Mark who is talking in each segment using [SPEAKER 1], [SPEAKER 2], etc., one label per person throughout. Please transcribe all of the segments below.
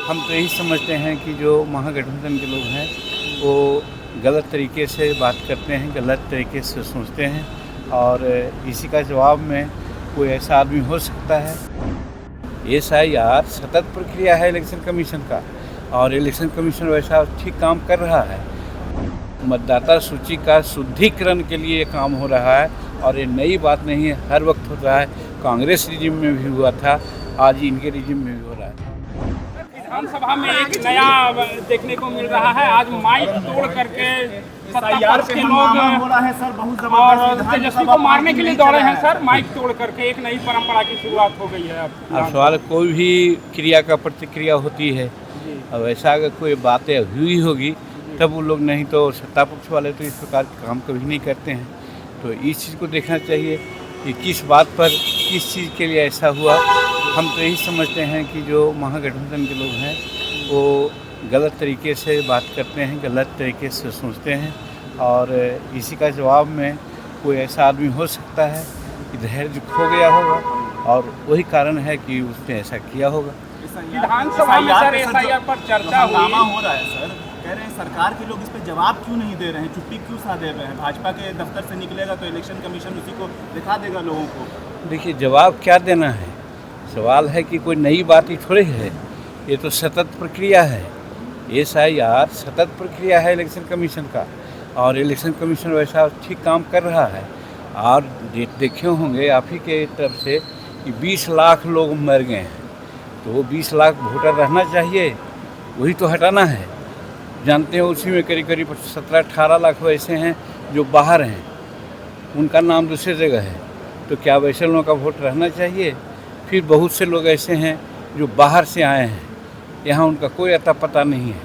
[SPEAKER 1] हम तो यही समझते हैं कि जो महागठबंधन के लोग हैं वो गलत तरीके से बात करते हैं, गलत तरीके से सोचते हैं और इसी का जवाब में कोई ऐसा आदमी हो सकता है। SIR सतत प्रक्रिया है इलेक्शन कमीशन का और इलेक्शन कमीशन वैसा ठीक काम कर रहा है। मतदाता सूची का शुद्धिकरण के लिए काम हो रहा है और ये नई बात नहीं है, हर वक्त हो रहा है। कांग्रेस रिजिम में भी हुआ था, आज इनके रिजिम में भी हो रहा है।
[SPEAKER 2] विधानसभा में एक नया देखने को मिल रहा है। आज माइक तोड़ करके सत्तापक्ष के लोग
[SPEAKER 3] हो रहा है सर, बहुत
[SPEAKER 2] और तेजस्वी को मारने के लिए दौड़े हैं सर। माइक तोड़ करके एक नई परंपरा की शुरुआत हो गई है।
[SPEAKER 1] अब सवाल, कोई भी क्रिया का प्रतिक्रिया होती है। अब ऐसा अगर कोई बातें हुई होगी तब वो लोग, नहीं तो सत्ता पक्ष वाले तो इस प्रकार के काम कभी नहीं करते हैं। तो इस चीज़ को देखना चाहिए कि किस बात पर, किस चीज़ के लिए ऐसा हुआ। हम तो यही समझते हैं कि जो महागठबंधन के लोग हैं वो गलत तरीके से बात करते हैं, गलत तरीके से सोचते हैं और इसी का जवाब में कोई ऐसा आदमी हो सकता है कि धैर्य खो गया होगा और वही कारण है कि उसने ऐसा किया होगा।
[SPEAKER 2] विधानसभा में सर SIR पर चर्चा
[SPEAKER 3] हो रहा है सर, कह रहे हैं सरकार के लोग इस पर जवाब क्यों नहीं दे रहे हैं, चुप्पी क्यों सा दे रहे हैं। भाजपा के दफ्तर से निकलेगा तो इलेक्शन कमीशन उसी को दिखा देगा लोगों को।
[SPEAKER 1] देखिए, जवाब क्या देना है, सवाल है कि कोई नई बात ही थोड़ी है, ये तो सतत प्रक्रिया है। SIR सतत प्रक्रिया है इलेक्शन कमीशन का और इलेक्शन कमीशन वैसा ठीक काम कर रहा है। और देखे होंगे आप ही के तरफ से कि 20 लाख लोग मर गए हैं, तो वो 20 लाख वोटर रहना चाहिए, वही तो हटाना है। जानते हैं उसी में करीब करीब 17-18 लाख वैसे हैं जो बाहर हैं, उनका नाम दूसरी जगह है, तो क्या वैसे लोगों का वोट रहना चाहिए? फिर बहुत से लोग ऐसे हैं जो बाहर से आए हैं, यहाँ उनका कोई अता पता नहीं है,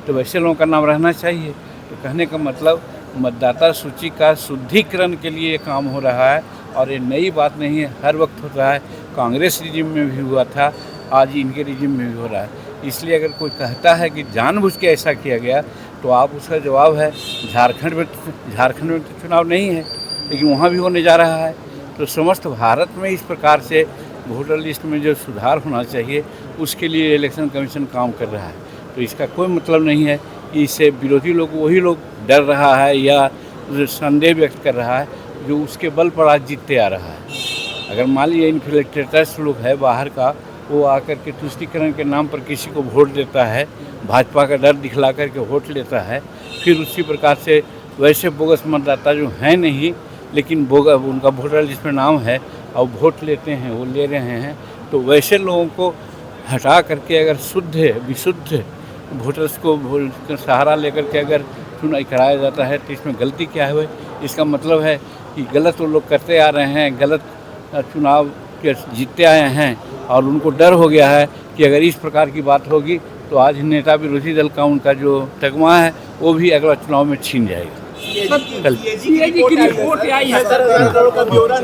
[SPEAKER 1] तो वैसे लोगों का नाम रहना चाहिए। तो कहने का मतलब मतदाता सूची का शुद्धिकरण के लिए काम हो रहा है और ये नई बात नहीं है, हर वक्त हो रहा है। कांग्रेस रिजिम में भी हुआ था, आज इनके रिजिम में भी हो रहा है। इसलिए अगर कोई कहता है कि जानबूझ के ऐसा किया गया तो आप उसका जवाब है, झारखंड में तो चुनाव नहीं है, लेकिन वहाँ भी होने जा रहा है। तो समस्त भारत में इस प्रकार से वोटर लिस्ट में जो सुधार होना चाहिए उसके लिए इलेक्शन कमीशन काम कर रहा है। तो इसका कोई मतलब नहीं है कि इससे विरोधी लोग, वही लोग डर रहा है या संदेह व्यक्त कर रहा है जो उसके बल पर आज जीतते आ रहा है। अगर मान लीजिए इन्फिल्ट्रेटर्स लोग है बाहर का, वो आकर के तुष्टीकरण के नाम पर किसी को वोट देता है, भाजपा का डर दिखला करके वोट लेता है, फिर उसी प्रकार से वैसे बोगस मतदाता जो हैं नहीं लेकिन उनका वोटर लिस्ट में नाम है और वोट लेते हैं, वो ले रहे हैं, तो वैसे लोगों को हटा करके अगर शुद्ध विशुद्ध वोटर्स को सहारा लेकर के अगर चुनाव कराया जाता है तो इसमें गलती क्या है? इसका मतलब है कि गलत वो लोग करते आ रहे हैं, गलत चुनाव के जीतते आए हैं और उनको डर हो गया है कि अगर इस प्रकार की बात होगी तो आज नेता विरोधी दल का उनका जो तगमा है वो भी अगला चुनाव में छीन जाएगा।
[SPEAKER 2] CAG की रिपोर्ट आई है सर, ब्यौरा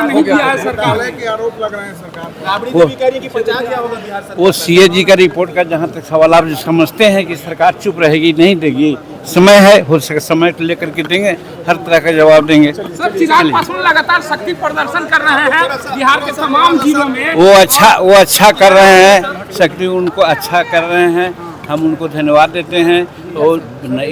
[SPEAKER 2] नहीं दिया है सरकार के आरोप लग रहे हैं। सरकार
[SPEAKER 3] भी कह रही है कि 50 क्या होगा बिहार सरकार।
[SPEAKER 1] वो CAG का रिपोर्ट का जहाँ तक सवाल, आप जो समझते हैं कि सरकार चुप रहेगी, नहीं देगी, समय है, हो सके समय को लेकर के देंगे, हर तरह का जवाब देंगे।
[SPEAKER 2] सर, चिराग पासवान लगातार शक्ति प्रदर्शन कर रहे हैं बिहार के तमाम जिलों में।
[SPEAKER 1] वो अच्छा कर रहे हैं, शक्ति उनको अच्छा कर रहे हैं, हम उनको धन्यवाद देते हैं। और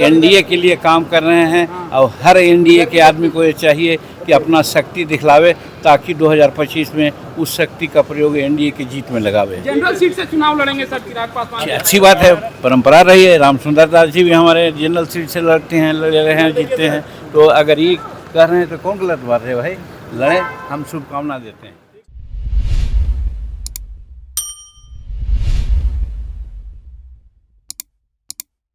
[SPEAKER 1] NDA के लिए काम कर रहे हैं और हर NDA के आदमी को ये चाहिए कि अपना शक्ति दिखलावे ताकि 2025 में उस शक्ति का प्रयोग NDA की जीत में लगावे।
[SPEAKER 2] जनरल सीट से चुनाव लड़ेंगे सर चिराग पासवान?
[SPEAKER 1] अच्छी बात है, परंपरा रही है। रामसुंदर दास जी भी हमारे जनरल सीट से लड़ते हैं, लड़ रहे हैं, जीतते हैं। तो अगर ये कर रहे हैं तो कौन गलत बात है भाई? लड़े, हम शुभकामना देते हैं।